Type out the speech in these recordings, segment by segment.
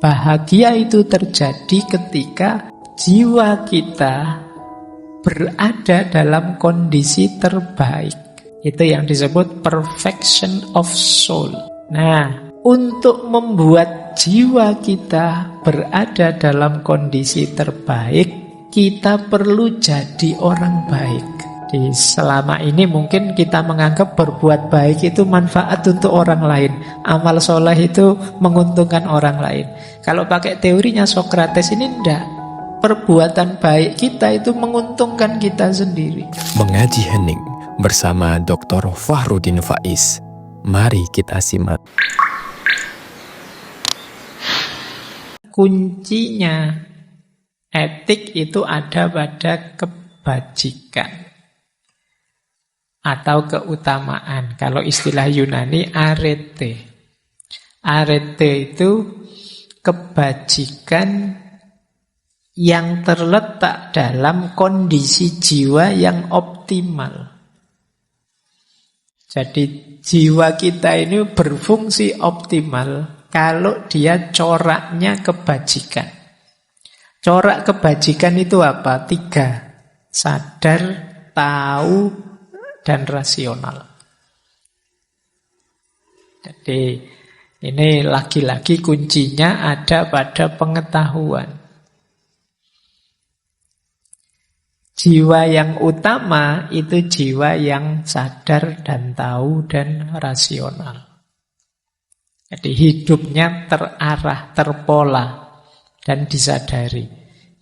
Bahagia itu terjadi ketika jiwa kita berada dalam kondisi terbaik. Itu yang disebut perfection of soul. Nah, untuk membuat jiwa kita berada dalam kondisi terbaik, kita perlu jadi orang baik. Selama ini mungkin kita menganggap berbuat baik itu manfaat untuk orang lain. Amal soleh itu menguntungkan orang lain. Kalau pakai teorinya Sokrates ini enggak. Perbuatan baik kita itu menguntungkan kita sendiri. Mengaji hening bersama Dr. Fahrudin Faiz. Mari kita simak. Kuncinya etik itu ada pada kebajikan atau keutamaan. Kalau istilah Yunani arete. Arete itu kebajikan yang terletak dalam kondisi jiwa yang optimal. Jadi jiwa kita ini berfungsi optimal kalau dia coraknya kebajikan. Corak kebajikan itu apa? 3. Sadar, tahu, dan rasional. Jadi ini lagi-lagi kuncinya ada pada pengetahuan. Jiwa yang utama itu jiwa yang sadar dan tahu dan rasional. Jadi hidupnya terarah, terpola dan disadari.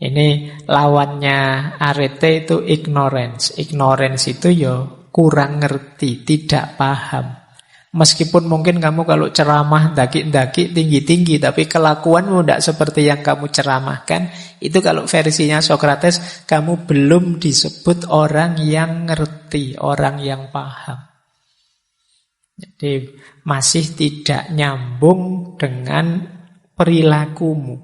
Ini lawannya arete itu ignorance. Ignorance itu ya kurang ngerti, tidak paham. Meskipun mungkin kamu kalau ceramah daki-daki tinggi-tinggi, tapi kelakuanmu tidak seperti yang kamu ceramahkan, itu kalau versinya Sokrates, kamu belum disebut orang yang ngerti, orang yang paham. Jadi masih tidak nyambung dengan perilakumu.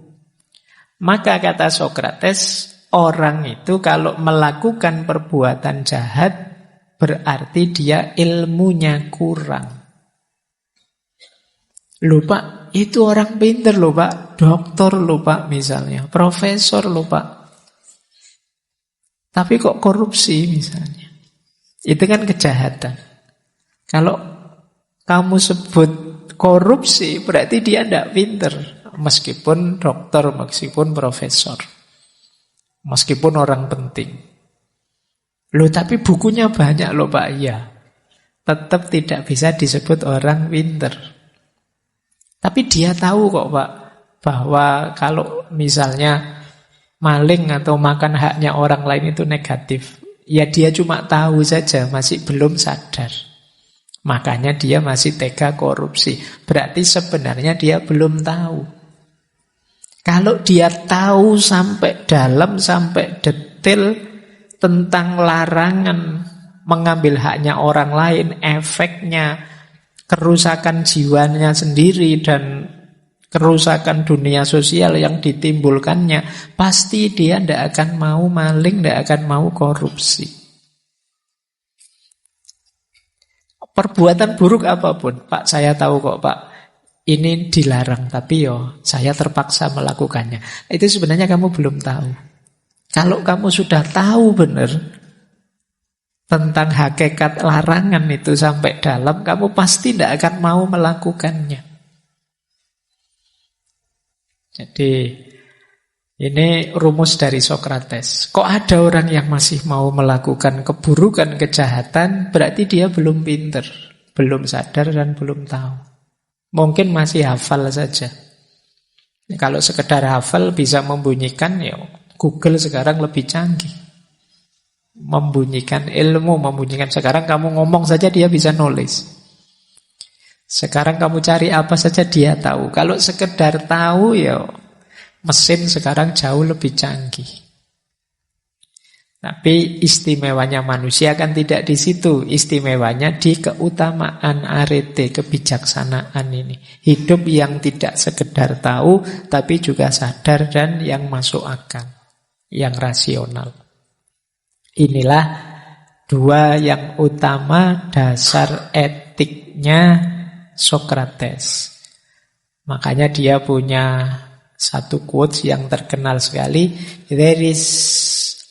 Maka kata Sokrates, orang itu kalau melakukan perbuatan jahat, berarti dia ilmunya kurang. Loh Pak, itu orang pinter loh Pak, doktor loh Pak misalnya, profesor loh Pak. Tapi kok korupsi misalnya. Itu kan kejahatan. Kalau kamu sebut korupsi, berarti dia tidak pinter. Meskipun dokter, meskipun profesor, meskipun orang penting. Loh tapi bukunya banyak loh Pak, iya. Tetap tidak bisa disebut orang pinter. Tapi dia tahu kok Pak, bahwa kalau misalnya maling atau makan haknya orang lain itu negatif. Ya dia cuma tahu saja, masih belum sadar. Makanya dia masih tega korupsi. Berarti sebenarnya dia belum tahu. Kalau dia tahu sampai dalam, sampai detail tentang larangan mengambil haknya orang lain, efeknya, kerusakan jiwanya sendiri dan kerusakan dunia sosial yang ditimbulkannya, pasti dia tidak akan mau maling, tidak akan mau korupsi. Perbuatan buruk apapun, Pak saya tahu kok Pak, ini dilarang, tapi saya terpaksa melakukannya. Itu sebenarnya kamu belum tahu. Kalau kamu sudah tahu benar tentang hakikat larangan itu sampai dalam, kamu pasti tidak akan mau melakukannya. Jadi ini rumus dari Sokrates. Kok ada orang yang masih mau melakukan keburukan, kejahatan, berarti dia belum pinter, belum sadar dan belum tahu. Mungkin masih hafal saja. Kalau sekedar hafal bisa membunyikan, Google sekarang lebih canggih. Membunyikan ilmu, membunyikan. Sekarang kamu ngomong saja dia bisa nulis. Sekarang kamu cari apa saja dia tahu. Kalau sekedar tahu mesin sekarang jauh lebih canggih. Tapi istimewanya manusia kan tidak di situ. Istimewanya di keutamaan arete, kebijaksanaan ini. Hidup yang tidak sekedar tahu, tapi juga sadar dan yang masuk akal, yang rasional. Inilah dua yang utama dasar etiknya Sokrates. Makanya dia punya satu quotes yang terkenal sekali, there is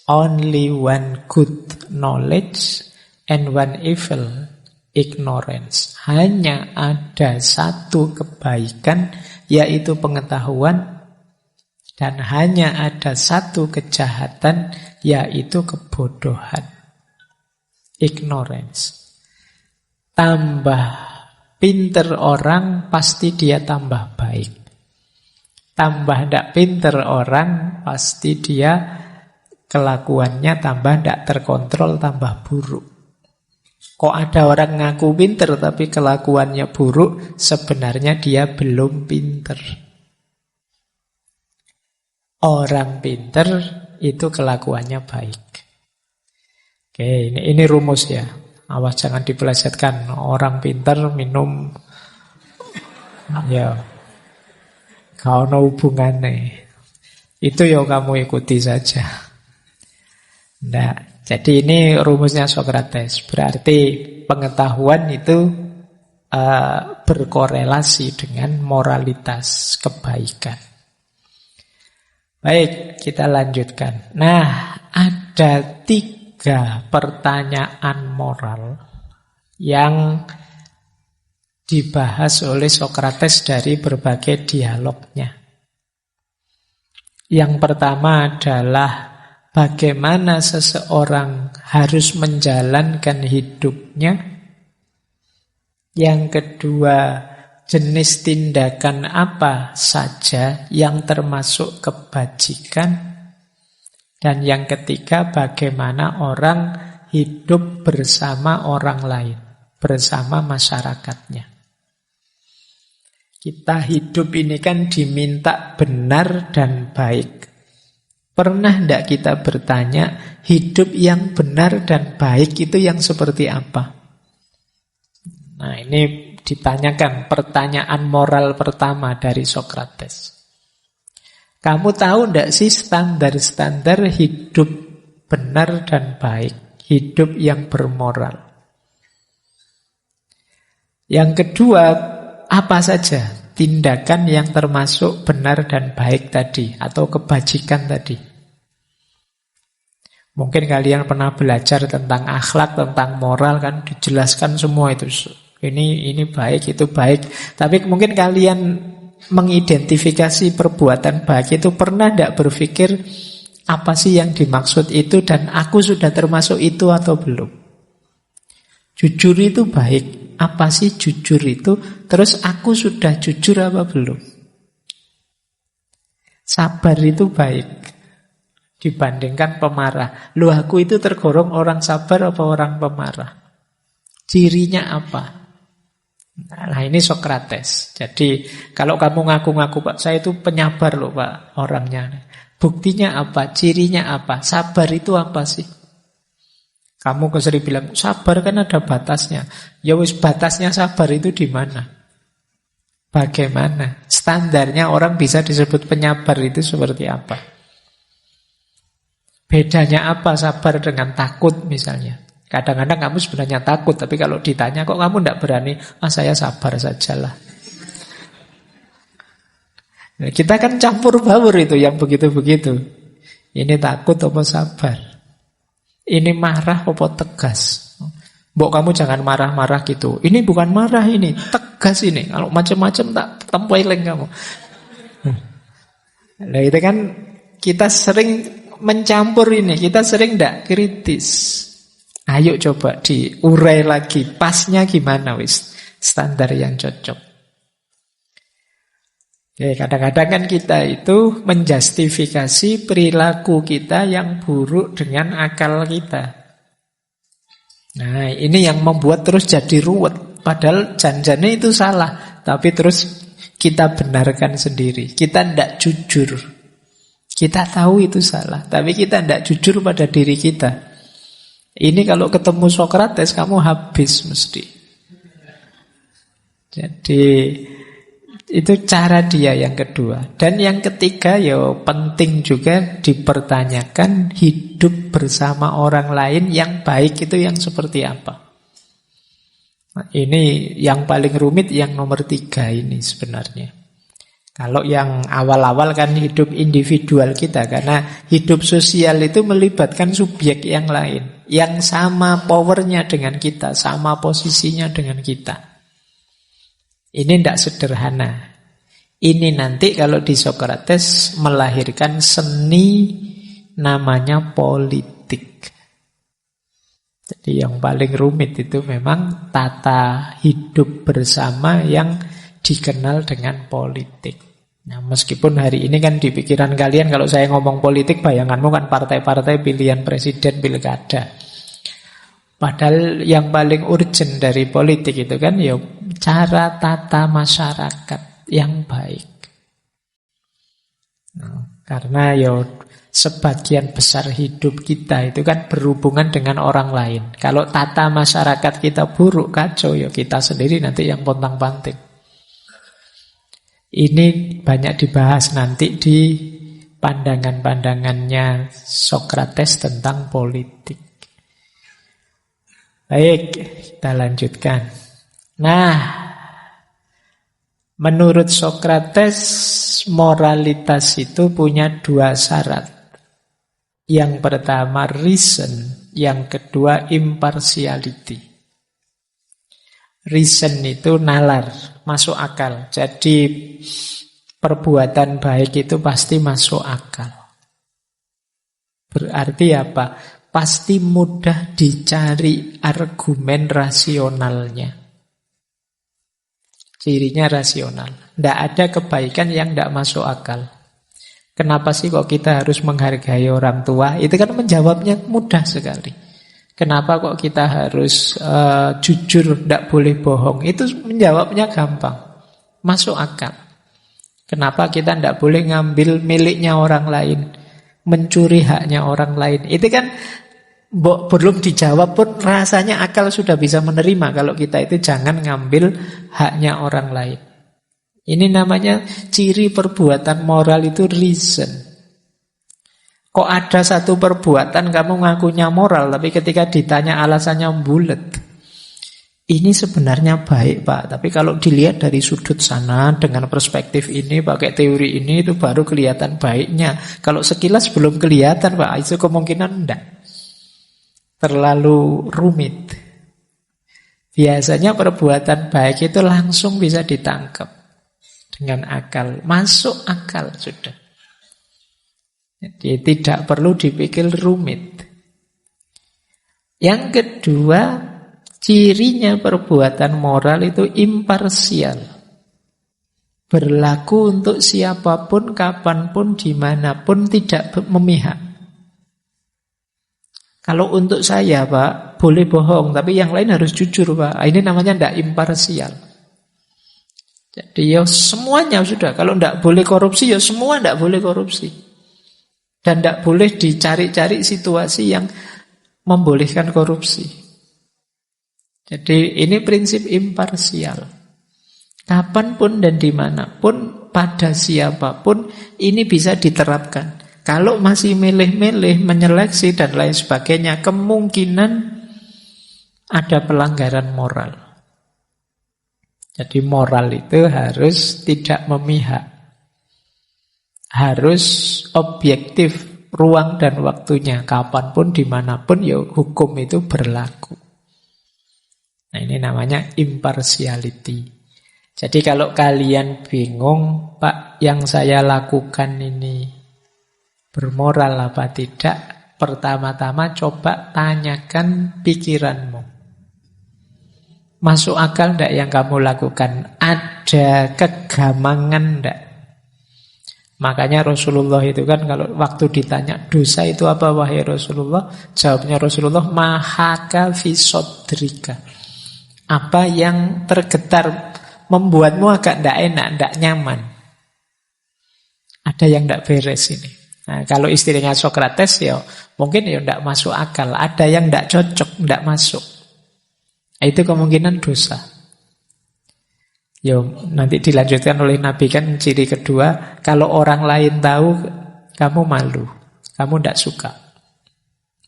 only one good knowledge and one evil ignorance. Hanya ada satu kebaikan, yaitu pengetahuan, dan hanya ada satu kejahatan, yaitu kebodohan, ignorance. Tambah pinter orang, pasti dia tambah baik. Tambah tidak pinter orang, pasti dia kelakuannya tambah tidak terkontrol, tambah buruk. Kok ada orang ngaku pinter tapi kelakuannya buruk, sebenarnya dia belum pinter. Orang pinter itu kelakuannya baik. Oke, ini rumus ya. Awas jangan dipelesetkan. Orang pinter minum, ya, kau no hubungannya. Itu ya kamu ikuti saja. Nah, jadi ini rumusnya Socrates. Berarti pengetahuan itu berkorelasi dengan moralitas kebaikan. Baik, kita lanjutkan. Nah, ada 3 pertanyaan moral yang dibahas oleh Socrates dari berbagai dialognya. Yang pertama adalah bagaimana seseorang harus menjalankan hidupnya. Yang kedua, jenis tindakan apa saja yang termasuk kebajikan. Dan yang ketiga, bagaimana orang hidup bersama orang lain, bersama masyarakatnya. Kita hidup ini kan diminta benar dan baik. Pernah tidak kita bertanya, hidup yang benar dan baik itu yang seperti apa? Nah, ini ditanyakan pertanyaan moral pertama dari Socrates. Kamu tahu tidak sih standar-standar hidup benar dan baik, hidup yang bermoral? Yang kedua, apa saja tindakan yang termasuk benar dan baik tadi, atau kebajikan tadi? Mungkin kalian pernah belajar tentang akhlak, tentang moral, kan dijelaskan semua itu. Ini baik, itu baik. Tapi mungkin kalian mengidentifikasi perbuatan baik itu pernah tidak berpikir apa sih yang dimaksud itu dan aku sudah termasuk itu atau belum? Jujur itu baik. Apa sih jujur itu? Terus aku sudah jujur apa belum? Sabar itu baik dibandingkan pemarah. Loh, aku itu tergolong orang sabar apa orang pemarah? Cirinya apa? Nah, ini Socrates. Jadi kalau kamu ngaku-ngaku, Pak, saya itu penyabar loh, Pak, orangnya. Buktinya apa? Cirinya apa? Sabar itu apa sih? Kamu sering bilang, sabar kan ada batasnya. Ya wis, batasnya sabar itu di mana? Bagaimana? Standarnya orang bisa disebut penyabar itu seperti apa? Bedanya apa sabar dengan takut misalnya? Kadang-kadang kamu sebenarnya takut, tapi kalau ditanya kok kamu tidak berani, saya sabar sajalah. Nah, kita kan campur baur itu yang begitu-begitu. Ini takut apa sabar? Ini marah apa tegas? Mbok kamu jangan marah-marah gitu. Ini bukan marah, ini tegas ini. Kalau macam-macam tak tempeleng kamu. Nah, itu kan kita sering mencampur ini, kita sering tidak kritis. Ayo coba diurai lagi, pasnya gimana wis, standar yang cocok. Oke, kadang-kadang kan kita itu menjustifikasi perilaku kita yang buruk dengan akal kita. Nah, ini yang membuat terus jadi ruwet. Padahal janjinya itu salah, tapi terus kita benarkan sendiri. Kita tidak jujur. Kita tahu itu salah, tapi kita tidak jujur pada diri kita. Ini kalau ketemu Socrates kamu habis mesti. Jadi itu cara dia yang kedua. Dan yang ketiga ya penting juga dipertanyakan hidup bersama orang lain yang baik itu yang seperti apa. Nah, ini yang paling rumit yang nomor 3 ini sebenarnya. Kalau yang awal-awal kan hidup individual kita, karena hidup sosial itu melibatkan subjek yang lain, yang sama powernya dengan kita, sama posisinya dengan kita. Ini tidak sederhana. Ini nanti kalau di Sokrates melahirkan seni namanya politik. Jadi yang paling rumit itu memang tata hidup bersama yang dikenal dengan politik. Nah, meskipun hari ini kan di pikiran kalian kalau saya ngomong politik, bayanganmu kan partai-partai pilihan presiden, pilkada. Padahal yang paling urgent dari politik itu kan ya cara tata masyarakat yang baik. Nah, karena ya sebagian besar hidup kita itu kan berhubungan dengan orang lain. Kalau tata masyarakat kita buruk, kacau, ya kita sendiri nanti yang pontang-panting. Ini banyak dibahas nanti di pandangan-pandangannya Sokrates tentang politik. Baik, kita lanjutkan. Nah, menurut Sokrates, moralitas itu punya dua syarat. Yang pertama reason, yang kedua impartiality. Reason itu nalar, masuk akal. Jadi perbuatan baik itu pasti masuk akal. Berarti apa? Pasti mudah dicari argumen rasionalnya. Cirinya rasional. Tidak ada kebaikan yang tidak masuk akal. Kenapa sih kok kita harus menghargai orang tua? Itu kan menjawabnya mudah sekali. Kenapa kok kita harus jujur, tidak boleh bohong? Itu menjawabnya gampang, masuk akal. Kenapa kita tidak boleh ngambil miliknya orang lain, mencuri haknya orang lain? Itu kan belum dijawab pun rasanya akal sudah bisa menerima kalau kita itu jangan ngambil haknya orang lain. Ini namanya ciri perbuatan moral itu reason. Kok ada satu perbuatan kamu ngakunya moral, tapi ketika ditanya alasannya bulet. Ini sebenarnya baik, Pak, tapi kalau dilihat dari sudut sana, dengan perspektif ini, pakai teori ini, itu baru kelihatan baiknya. Kalau sekilas belum kelihatan, Pak, itu kemungkinan enggak. Terlalu rumit. Biasanya perbuatan baik itu langsung bisa ditangkap dengan akal. Masuk akal sudah. Jadi tidak perlu dipikir rumit. Yang kedua, cirinya perbuatan moral itu imparsial. Berlaku untuk siapapun, kapanpun, dimanapun, tidak memihak. Kalau untuk saya, Pak, boleh bohong, tapi yang lain harus jujur, Pak. Ini namanya tidak imparsial. Jadi ya semuanya sudah. Kalau tidak boleh korupsi, ya semua tidak boleh korupsi. Dan tidak boleh dicari-cari situasi yang membolehkan korupsi. Jadi ini prinsip imparsial. Kapanpun dan dimanapun, pada siapapun, ini bisa diterapkan. Kalau masih milih-milih, menyeleksi dan lain sebagainya, kemungkinan ada pelanggaran moral. Jadi moral itu harus tidak memihak. Harus objektif ruang dan waktunya. Kapanpun, dimanapun, ya hukum itu berlaku. Nah, ini namanya impartiality. Jadi kalau kalian bingung, Pak, yang saya lakukan ini bermoral apa tidak? Pertama-tama coba tanyakan pikiranmu. Masuk akal enggak yang kamu lakukan? Ada kegamangan enggak? Makanya Rasulullah itu kan kalau waktu ditanya dosa itu apa wahai Rasulullah, jawabnya Rasulullah mahaka fi sodrika. Apa yang tergetar membuatmu agak tidak enak, tidak nyaman. Ada yang tidak beres ini. Nah, kalau istilahnya Sokrates ya mungkin ya tidak masuk akal. Ada yang tidak cocok, tidak masuk. Itu kemungkinan dosa. Ya, nanti dilanjutkan oleh Nabi kan ciri kedua, kalau orang lain tahu, kamu malu, kamu tidak suka.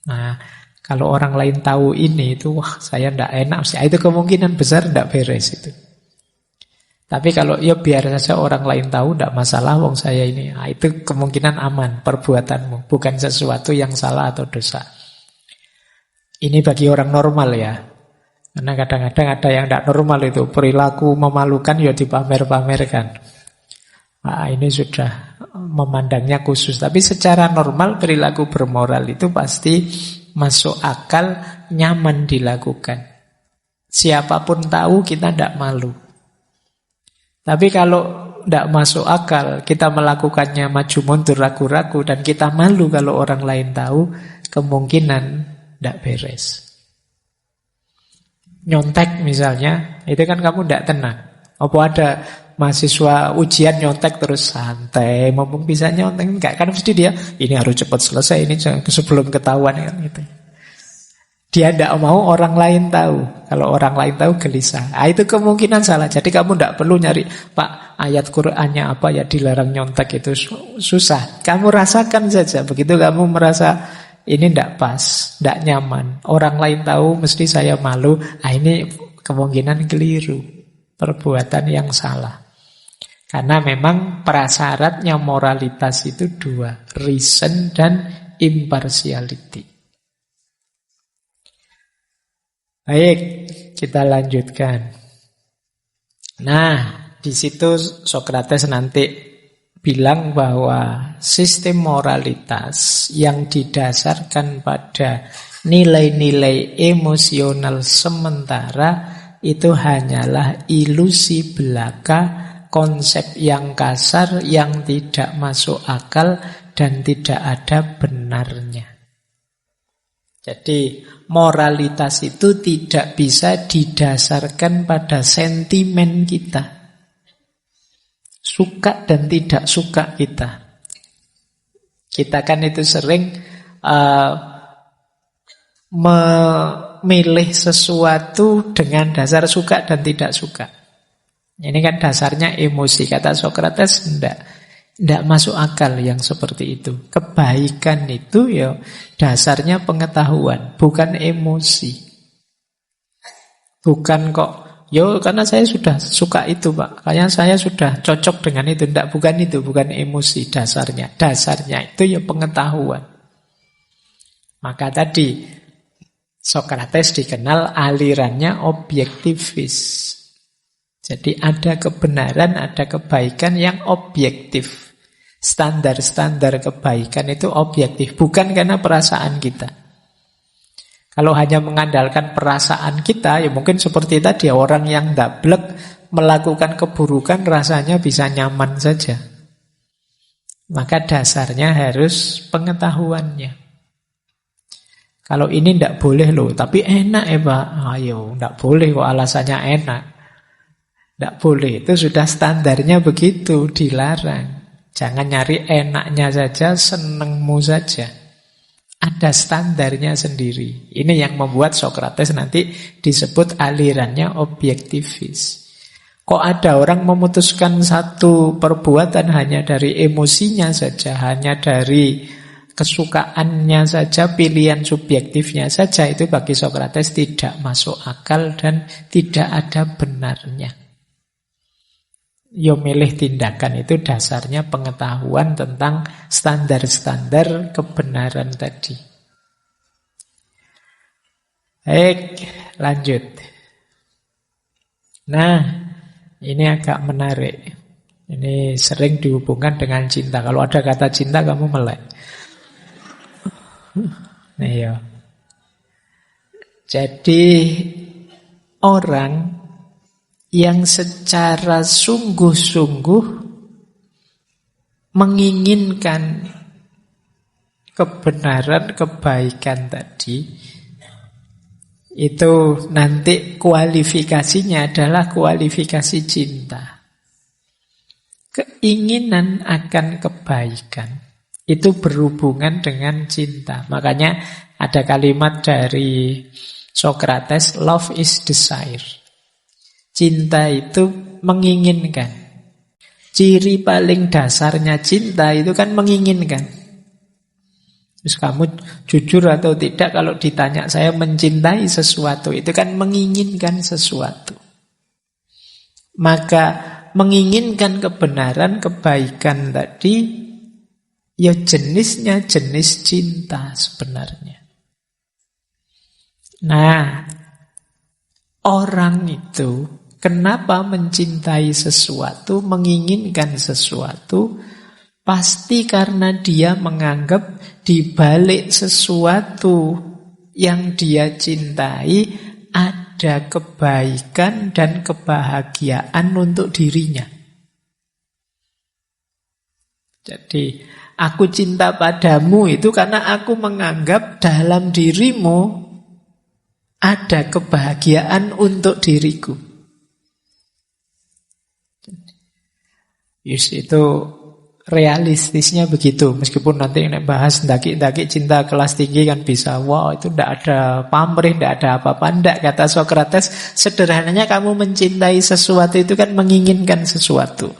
Nah, kalau orang lain tahu ini, itu wah saya tidak enak. Itu kemungkinan besar tidak beres itu. Tapi kalau ya biar saja orang lain tahu, tidak masalah, wong saya ini. Nah, itu kemungkinan aman perbuatanmu, bukan sesuatu yang salah atau dosa. Ini bagi orang normal ya. Karena kadang-kadang ada yang tidak normal itu, perilaku memalukan ya dipamer-pamerkan. Nah, ini sudah memandangnya khusus. Tapi secara normal perilaku bermoral itu pasti masuk akal, nyaman dilakukan. Siapapun tahu kita tidak malu. Tapi kalau tidak masuk akal, kita melakukannya maju mundur, ragu-ragu, dan kita malu kalau orang lain tahu, kemungkinan tidak beres. Nyontek misalnya, itu kan kamu tidak tenang. Apa ada mahasiswa ujian nyontek terus santai, mumpung bisa nyontek, enggak, kan mesti dia, ini harus cepat selesai, ini sebelum ketahuan kan gitu. Dia tidak mau orang lain tahu. Kalau orang lain tahu gelisah. Nah, itu kemungkinan salah. Jadi kamu tidak perlu nyari, Pak, ayat Qur'annya apa ya dilarang nyontek, itu susah. Kamu rasakan saja. Begitu kamu merasa ini tidak pas, tidak nyaman, orang lain tahu mesti saya malu. Nah, ini kemungkinan keliru, perbuatan yang salah. Karena memang prasyaratnya moralitas itu dua, reason dan impartiality. Baik, kita lanjutkan. Nah, di situ Sokrates nanti bilang bahwa sistem moralitas yang didasarkan pada nilai-nilai emosional sementara itu hanyalah ilusi belaka, konsep yang kasar yang tidak masuk akal dan tidak ada benarnya. Jadi moralitas itu tidak bisa didasarkan pada sentimen kita, suka dan tidak suka kita. Kita kan itu sering memilih sesuatu dengan dasar suka dan tidak suka. Ini kan dasarnya emosi. Kata Sokrates, tidak masuk akal yang seperti itu. Kebaikan itu ya dasarnya pengetahuan, bukan emosi. Bukan kok, karena saya sudah suka itu Pak, kayaknya saya sudah cocok dengan itu. Tidak, bukan itu, bukan emosi dasarnya. Dasarnya itu ya pengetahuan. Maka tadi Sokrates dikenal alirannya objektivis. Jadi ada kebenaran, ada kebaikan yang objektif. Standar-standar kebaikan itu objektif, bukan karena perasaan kita. Kalau hanya mengandalkan perasaan kita, ya mungkin seperti tadi, orang yang dablek melakukan keburukan rasanya bisa nyaman saja. Maka dasarnya harus pengetahuannya. Kalau ini tidak boleh loh, tapi enak ya Pak. Ayo, tidak boleh kok alasannya enak. Tidak boleh, itu sudah standarnya begitu, dilarang. Jangan nyari enaknya saja, senengmu saja. Ada standarnya sendiri. Ini yang membuat Sokrates nanti disebut alirannya objektivis. Kok ada orang memutuskan satu perbuatan hanya dari emosinya saja, hanya dari kesukaannya saja, pilihan subjektifnya saja, itu bagi Sokrates tidak masuk akal dan tidak ada benarnya. Milih tindakan itu dasarnya pengetahuan tentang standar-standar kebenaran tadi. Baik, lanjut. Nah, ini agak menarik. Ini sering dihubungkan dengan cinta. Kalau ada kata cinta kamu melek. Nah, ya. Jadi orang yang secara sungguh-sungguh menginginkan kebenaran, kebaikan tadi, itu nanti kualifikasinya adalah kualifikasi cinta. Keinginan akan kebaikan itu berhubungan dengan cinta. Makanya ada kalimat dari Sokrates, love is desire. Cinta itu menginginkan. Ciri paling dasarnya cinta itu kan menginginkan. Terus kamu jujur atau tidak kalau ditanya saya mencintai sesuatu, itu kan menginginkan sesuatu. Maka menginginkan kebenaran, kebaikan tadi, ya jenisnya jenis cinta sebenarnya. Nah, orang itu kenapa mencintai sesuatu, menginginkan sesuatu, pasti karena dia menganggap di balik sesuatu yang dia cintai ada kebaikan dan kebahagiaan untuk dirinya. Jadi, aku cinta padamu itu karena aku menganggap dalam dirimu ada kebahagiaan untuk diriku. Yes, itu realistisnya begitu. Meskipun nanti bahas ndaki-ndaki cinta kelas tinggi kan bisa, wow itu tidak ada pamrih, tidak ada apa-apa. Tidak, kata Sokrates, sederhananya kamu mencintai sesuatu itu kan menginginkan sesuatu.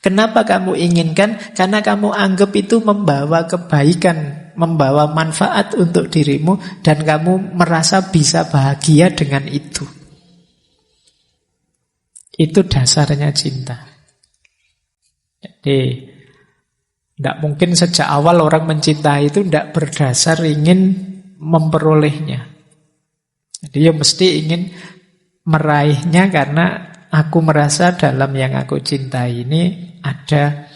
Kenapa kamu inginkan? Karena kamu anggap itu membawa kebaikan, membawa manfaat untuk dirimu, dan kamu merasa bisa bahagia dengan itu. Itu dasarnya cinta. Jadi tidak mungkin sejak awal orang mencintai itu tidak berdasar ingin memperolehnya. Jadi ya mesti ingin meraihnya karena aku merasa dalam yang aku cintai ini ada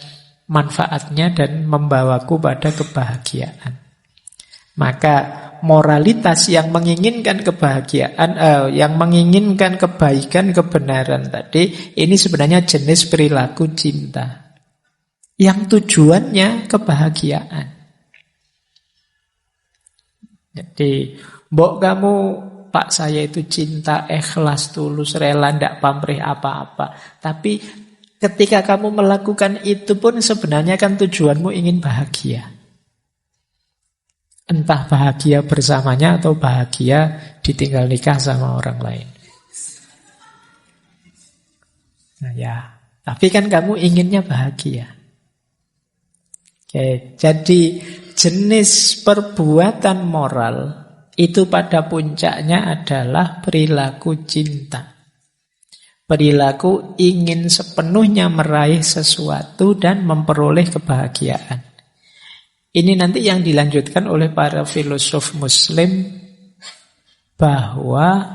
manfaatnya dan membawaku pada kebahagiaan. Maka moralitas yang menginginkan kebahagiaan, yang menginginkan kebaikan, kebenaran tadi, ini sebenarnya jenis perilaku cinta yang tujuannya kebahagiaan. Jadi, mbok kamu, Pak, saya itu cinta, ikhlas, tulus, rela, ndak pamrih apa-apa. Tapi ketika kamu melakukan itu pun sebenarnya kan tujuanmu ingin bahagia. Entah bahagia bersamanya atau bahagia ditinggal nikah sama orang lain. Nah ya, tapi kan kamu inginnya bahagia. Oke, jadi jenis perbuatan moral itu pada puncaknya adalah perilaku cinta. Perilaku ingin sepenuhnya meraih sesuatu dan memperoleh kebahagiaan. Ini nanti yang dilanjutkan oleh para filosof Muslim bahwa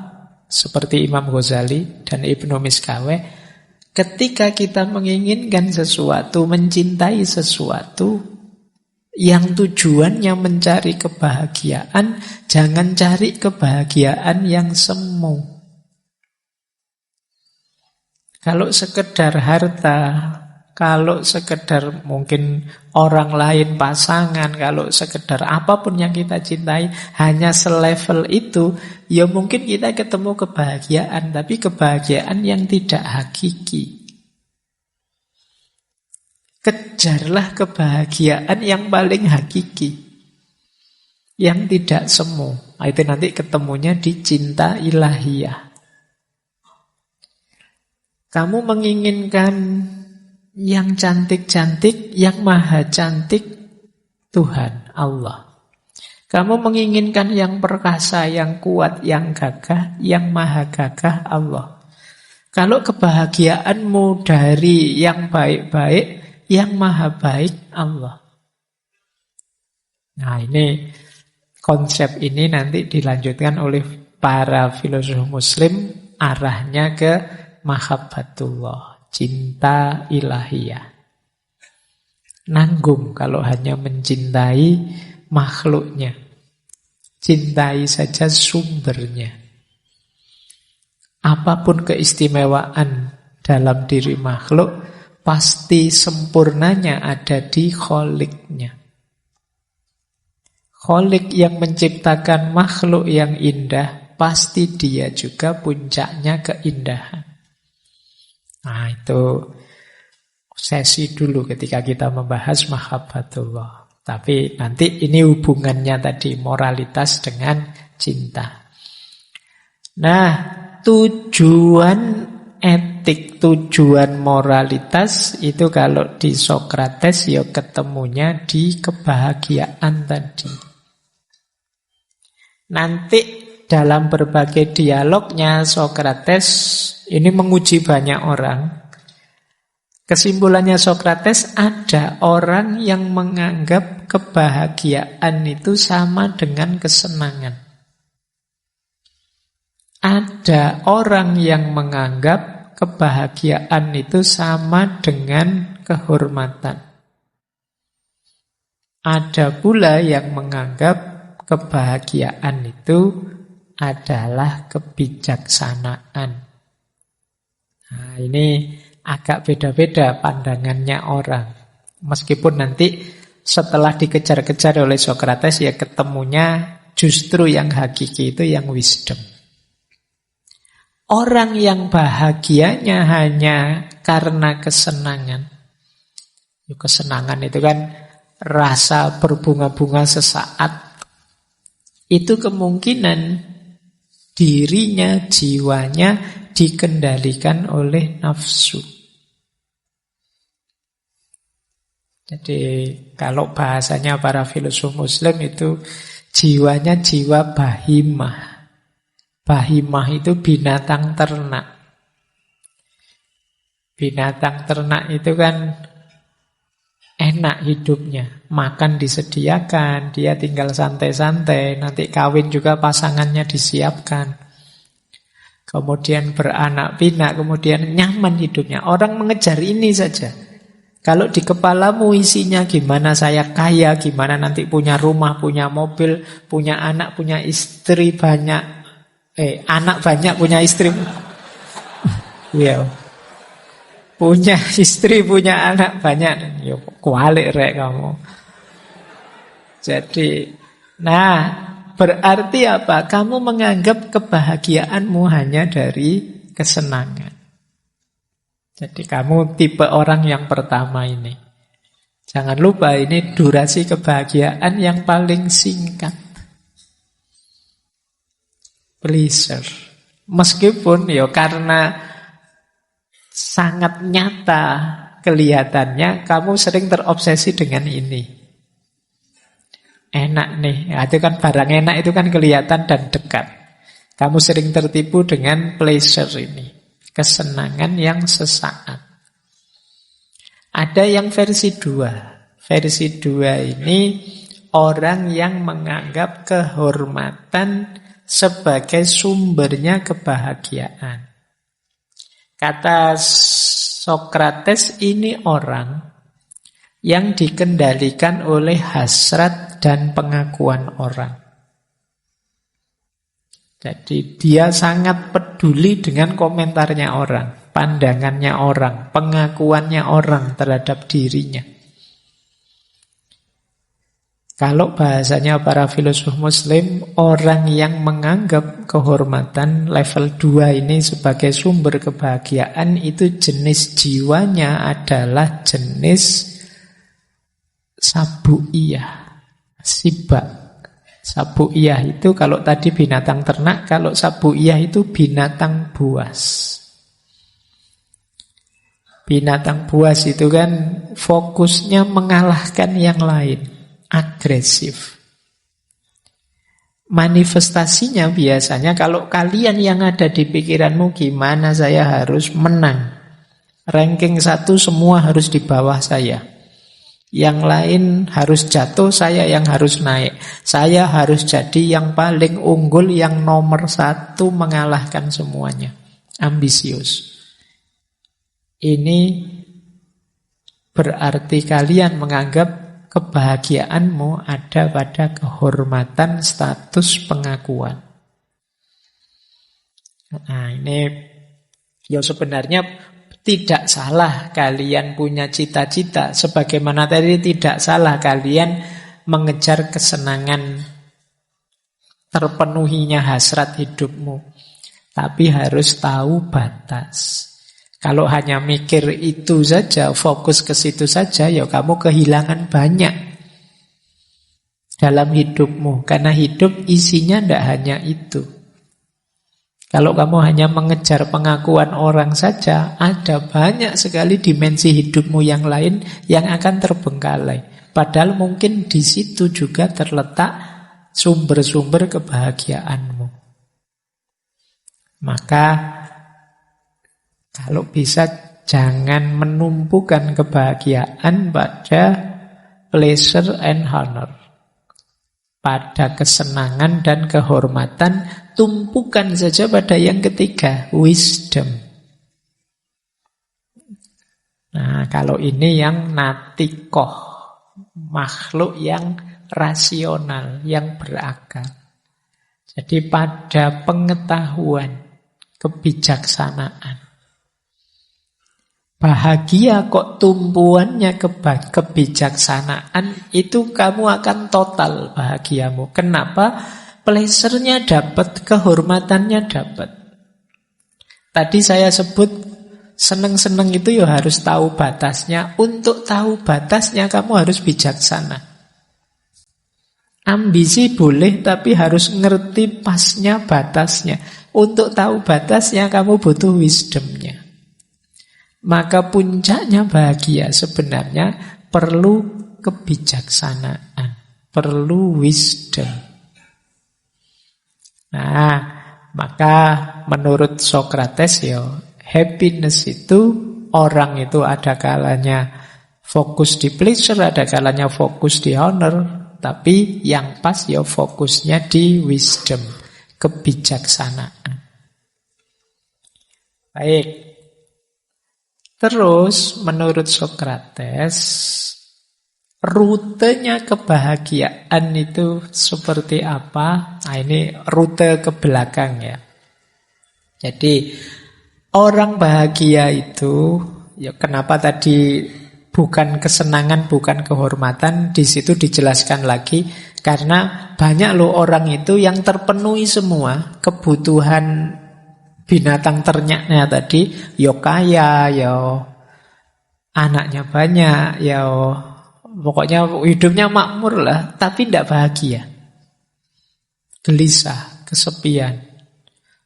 seperti Imam Ghazali dan Ibnu Miskaweh, ketika kita menginginkan sesuatu, mencintai sesuatu yang tujuannya mencari kebahagiaan, jangan cari kebahagiaan yang semu. Kalau sekedar harta, kalau sekedar mungkin orang lain, pasangan, kalau sekedar apapun yang kita cintai, hanya selevel itu, ya mungkin kita ketemu kebahagiaan, tapi kebahagiaan yang tidak hakiki. Kejarlah kebahagiaan yang paling hakiki, yang tidak semu. Itu nanti ketemunya di cinta ilahiyah. Kamu menginginkan yang cantik-cantik, yang maha cantik, Tuhan, Allah. Kamu menginginkan yang perkasa, yang kuat, yang gagah, yang maha gagah, Allah. Kalau kebahagiaanmu dari yang baik-baik, yang maha baik, Allah. Nah ini, konsep ini nanti dilanjutkan oleh para filosof Muslim, arahnya ke mahabbatullah, cinta ilahiyah. Nanggung kalau hanya mencintai makhluknya. Cintai saja sumbernya. Apapun keistimewaan dalam diri makhluk, pasti sempurnanya ada di Kholiknya. Kholik yang menciptakan makhluk yang indah, pasti dia juga puncaknya keindahan. Nah itu sesi dulu ketika kita membahas mahabbatullah. Tapi nanti ini hubungannya tadi moralitas dengan cinta. Nah tujuan etik, tujuan moralitas itu kalau di Sokrates ya ketemunya di kebahagiaan tadi. Nanti dalam berbagai dialognya Sokrates ini menguji banyak orang. Kesimpulannya Sokrates, ada orang yang menganggap kebahagiaan itu sama dengan kesenangan. Ada orang yang menganggap kebahagiaan itu sama dengan kehormatan. Ada pula yang menganggap kebahagiaan itu adalah kebijaksanaan. Nah, ini agak beda-beda pandangannya orang. Meskipun nanti setelah dikejar-kejar oleh Sokrates, ya ketemunya justru yang hakiki itu yang wisdom. Orang yang bahagianya hanya karena kesenangan. Kesenangan itu kan rasa berbunga-bunga sesaat. Itu kemungkinan dirinya, jiwanya dikendalikan oleh nafsu. Jadi kalau bahasanya para filosof Muslim itu jiwanya jiwa bahimah. Bahimah itu binatang ternak. Binatang ternak itu kan enak hidupnya. Makan disediakan, dia tinggal santai-santai. Nanti kawin juga pasangannya disiapkan. Kemudian beranak pinak, kemudian nyaman hidupnya. Orang mengejar ini saja. Kalau di kepalamu isinya gimana saya kaya, gimana nanti punya rumah, punya mobil, punya anak, punya istri banyak. Anak banyak, punya istri. Iya. Punya istri, punya anak banyak. Ya, kualik rek kamu. Jadi, berarti apa? Kamu menganggap kebahagiaanmu hanya dari kesenangan. Jadi kamu tipe orang yang pertama ini. Jangan lupa ini durasi kebahagiaan yang paling singkat. Pleasure. Meskipun ya karena sangat nyata kelihatannya, kamu sering terobsesi dengan ini. Enak nih, itu kan barang enak itu kan kelihatan dan dekat. Kamu sering tertipu dengan pleasure ini, kesenangan yang sesaat. Ada yang versi 2. Versi 2 ini orang yang menganggap kehormatan sebagai sumbernya kebahagiaan. Kata Sokrates, ini orang yang dikendalikan oleh hasrat dan pengakuan orang. Jadi dia sangat peduli dengan komentarnya orang, pandangannya orang, pengakuannya orang terhadap dirinya. Kalau bahasanya para filosof Muslim, orang yang menganggap kehormatan level 2 ini sebagai sumber kebahagiaan, itu jenis jiwanya adalah jenis sabuiyah, sibak. Sabuiyah itu kalau tadi binatang ternak, kalau sabuiyah itu binatang buas. Binatang buas itu kan fokusnya mengalahkan yang lain. Agresif. Manifestasinya biasanya kalau kalian yang ada di pikiranmu, gimana saya harus menang, ranking 1 semua harus di bawah saya, yang lain harus jatuh, saya yang harus naik, saya harus jadi yang paling unggul, yang nomor 1, mengalahkan semuanya. Ambisius. Ini berarti kalian menganggap kebahagiaanmu ada pada kehormatan, status, pengakuan. Nah, ini ya sebenarnya tidak salah kalian punya cita-cita. Sebagaimana tadi tidak salah kalian mengejar kesenangan, terpenuhinya hasrat hidupmu. Tapi harus tahu batas. Kalau hanya mikir itu saja, fokus ke situ saja, ya kamu kehilangan banyak dalam hidupmu. Karena hidup isinya tidak hanya itu. Kalau kamu hanya mengejar pengakuan orang saja, ada banyak sekali dimensi hidupmu yang lain yang akan terbengkalai. Padahal mungkin di situ juga terletak sumber-sumber kebahagiaanmu. Maka kalau bisa Jangan menumpukan kebahagiaan pada pleasure and honor. Pada kesenangan dan kehormatan, tumpukan saja pada yang ketiga, wisdom. Nah, kalau ini yang natikoh, makhluk yang rasional, yang berakal. Jadi pada pengetahuan, kebijaksanaan. Bahagia kok tumpuannya kebijaksanaan, itu kamu akan total bahagiamu. Kenapa? Pleasure-nya dapat, kehormatannya dapat. Tadi saya sebut seneng-seneng itu ya harus tahu batasnya. Untuk tahu batasnya kamu harus bijaksana. Ambisi boleh, tapi harus ngerti pasnya, batasnya. Untuk tahu batasnya kamu butuh wisdomnya. Maka puncaknya bahagia sebenarnya perlu kebijaksanaan, perlu wisdom. Nah, maka menurut Socrates ya, happiness itu, orang itu ada kalanya fokus di pleasure, ada kalanya fokus di honor. Tapi yang pas ya fokusnya di wisdom, kebijaksanaan. Baik. Terus menurut Socrates, rutenya kebahagiaan itu seperti apa? Nah, ini rute ke belakang ya. Jadi orang bahagia itu, ya kenapa tadi bukan kesenangan, bukan kehormatan, di situ dijelaskan lagi. Karena banyak loh orang itu yang terpenuhi semua kebutuhan binatang ternaknya tadi, yo kaya, yo anaknya banyak, yo pokoknya hidupnya makmur lah, tapi tidak bahagia. Gelisah, kesepian.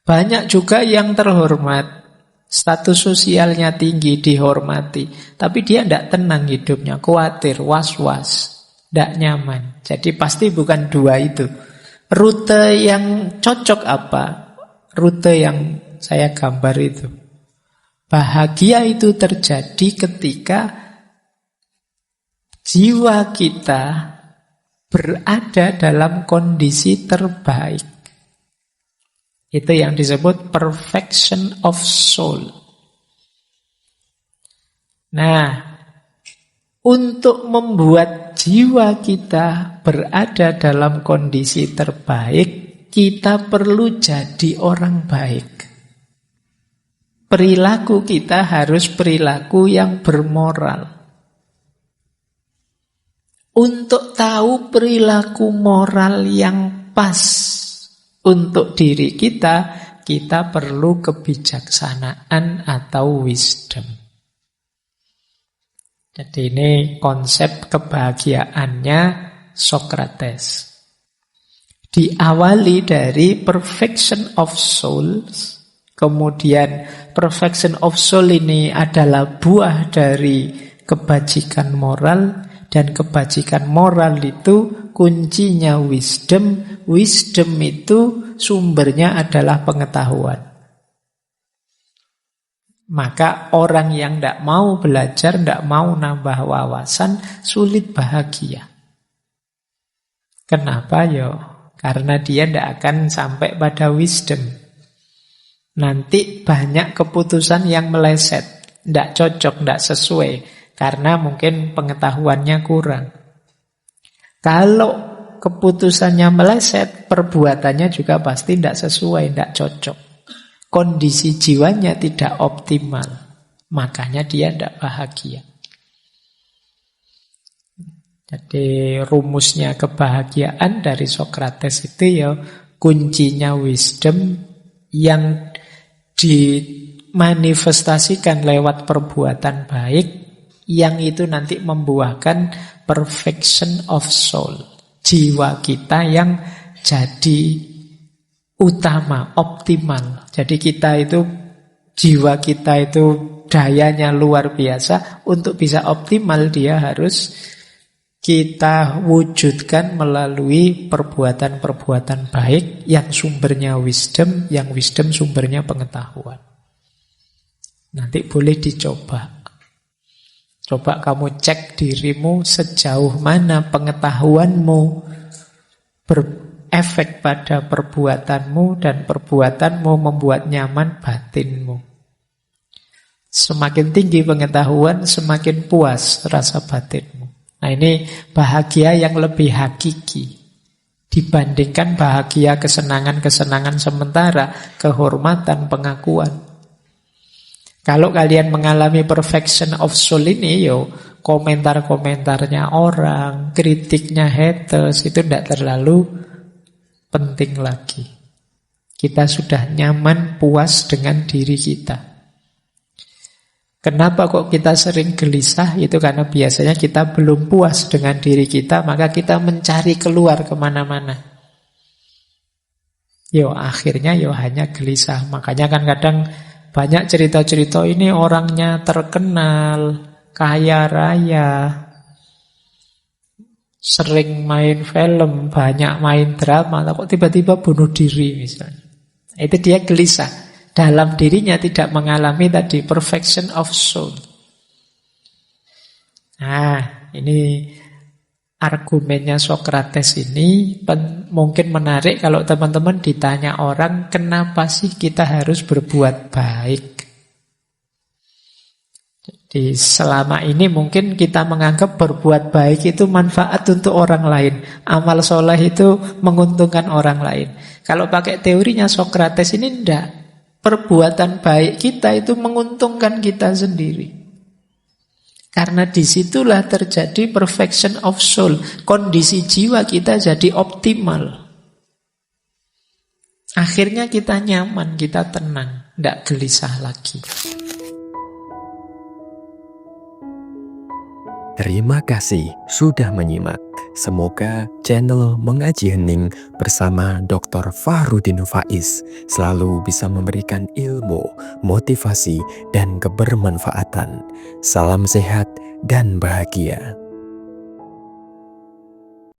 Banyak juga yang terhormat, status sosialnya tinggi, dihormati, tapi dia tidak tenang hidupnya, khawatir, was-was, tidak nyaman. Jadi pasti bukan dua itu. Rute yang cocok apa? Rute yang saya gambar itu. Bahagia itu terjadi ketika jiwa kita berada dalam kondisi terbaik. Itu yang disebut perfection of soul. Nah, untuk membuat jiwa kita berada dalam kondisi terbaik, kita perlu jadi orang baik. Perilaku kita harus perilaku yang bermoral. Untuk tahu perilaku moral yang pas untuk diri kita, kita perlu kebijaksanaan atau wisdom. Jadi ini konsep kebahagiaannya Socrates. Diawali dari perfection of souls, kemudian perfection of soul ini adalah buah dari kebajikan moral, dan kebajikan moral itu kuncinya wisdom. Wisdom itu sumbernya adalah pengetahuan. Maka orang yang tidak mau belajar, tidak mau nambah wawasan, sulit bahagia. Kenapa yo? Karena dia tidak akan sampai pada wisdom. Nanti banyak keputusan yang meleset, tidak cocok, tidak sesuai. Karena mungkin pengetahuannya kurang. Kalau keputusannya meleset, perbuatannya juga pasti tidak sesuai, tidak cocok. Kondisi jiwanya tidak optimal. Makanya dia tidak bahagia. Jadi rumusnya kebahagiaan dari Socrates itu ya kuncinya wisdom yang dimanifestasikan lewat perbuatan baik, yang itu nanti membuahkan perfection of soul. Jiwa kita yang jadi utama, optimal. Jadi kita itu, jiwa kita itu dayanya luar biasa. Untuk bisa optimal dia harus kita wujudkan melalui perbuatan-perbuatan baik yang sumbernya wisdom, yang wisdom sumbernya pengetahuan. Nanti boleh dicoba. Coba kamu cek dirimu sejauh mana pengetahuanmu berefek pada perbuatanmu dan perbuatanmu membuat nyaman batinmu. Semakin tinggi pengetahuan, semakin puas rasa batinmu. Nah, ini bahagia yang lebih hakiki dibandingkan bahagia kesenangan-kesenangan sementara, kehormatan, pengakuan. Kalau kalian mengalami perfection of soul ini, komentar-komentarnya orang, kritiknya haters, itu tidak terlalu penting lagi. Kita sudah nyaman, puas dengan diri kita. Kenapa kok kita sering gelisah? Itu karena biasanya kita belum puas dengan diri kita, maka kita mencari keluar kemana-mana. Akhirnya hanya gelisah. Makanya kan kadang banyak cerita-cerita ini orangnya terkenal, kaya raya, sering main film, banyak main drama, kok tiba-tiba bunuh diri misalnya. Itu dia gelisah. Dalam dirinya tidak mengalami tadi perfection of soul. Nah, ini argumennya Socrates ini mungkin menarik kalau teman-teman ditanya orang, kenapa sih kita harus berbuat baik? Jadi selama ini mungkin kita menganggap berbuat baik itu manfaat untuk orang lain. Amal soleh itu menguntungkan orang lain. Kalau pakai teorinya Socrates ini enggak. Perbuatan baik kita itu menguntungkan kita sendiri. Karena disitulah terjadi perfection of soul. Kondisi jiwa kita jadi optimal. Akhirnya kita nyaman, kita tenang, tidak gelisah lagi. Terima kasih sudah menyimak. Semoga channel Mengaji Hening bersama Dr. Fahrudin Faiz selalu bisa memberikan ilmu, motivasi, dan kebermanfaatan. Salam sehat dan bahagia.